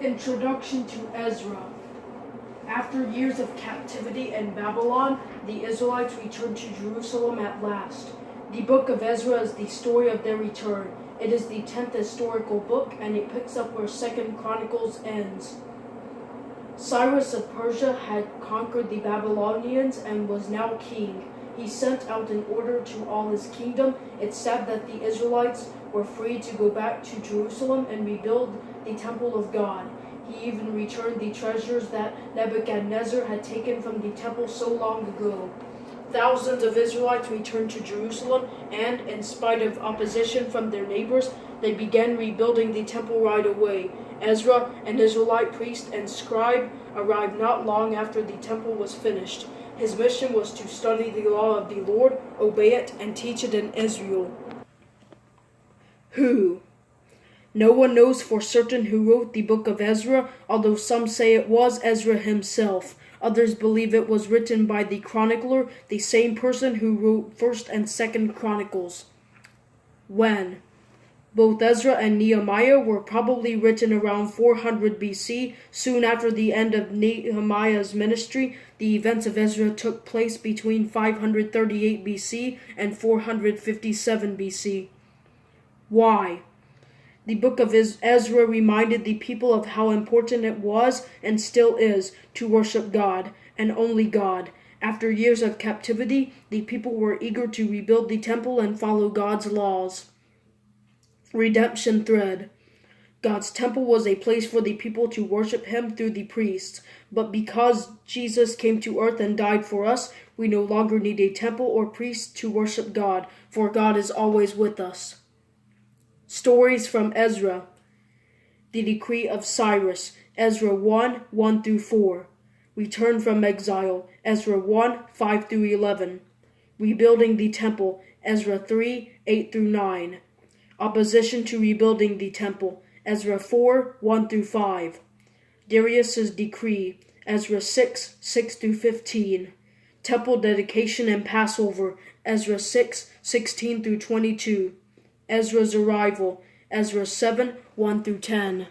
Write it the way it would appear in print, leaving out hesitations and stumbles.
Introduction to Ezra. After years of captivity in Babylon, the Israelites returned to Jerusalem at last. The book of Ezra is the story of their return. It is the 10th historical book, and it picks up where 2nd Chronicles ends. Cyrus of Persia had conquered the Babylonians and was now king. He sent out an order to all his kingdom. It said that the Israelites were free to go back to Jerusalem and rebuild the temple of God. He even returned the treasures that Nebuchadnezzar had taken from the temple so long ago. Thousands of Israelites returned to Jerusalem, and, in spite of opposition from their neighbors, they began rebuilding the temple right away. Ezra, an Israelite priest and scribe, arrived not long after the temple was finished. His mission was to study the law of the Lord, obey it, and teach it in Israel. Who? No one knows for certain who wrote the book of Ezra, although some say it was Ezra himself. Others believe it was written by the chronicler, the same person who wrote 1st and 2nd Chronicles. When? Both Ezra and Nehemiah were probably written around 400 BC, soon after the end of Nehemiah's ministry. The events of Ezra took place between 538 BC and 457 BC. Why? The book of Ezra reminded the people of how important it was and still is to worship God and only God. After years of captivity, the people were eager to rebuild the temple and follow God's laws. Redemption thread. God's temple was a place for the people to worship Him through the priests, but because Jesus came to earth and died for us, we no longer need a temple or priests to worship God, for God is always with us. Stories from Ezra. The decree of Cyrus, Ezra 1, 1-4. Return from exile, Ezra 1, 5-11. Rebuilding the temple, Ezra 3, 8-9. Opposition to rebuilding the temple, Ezra 4, 1-5. Darius's decree, Ezra 6, 6-15. Temple dedication and Passover, Ezra 6, 16-22. Ezra's arrival, Ezra 7, 1-10.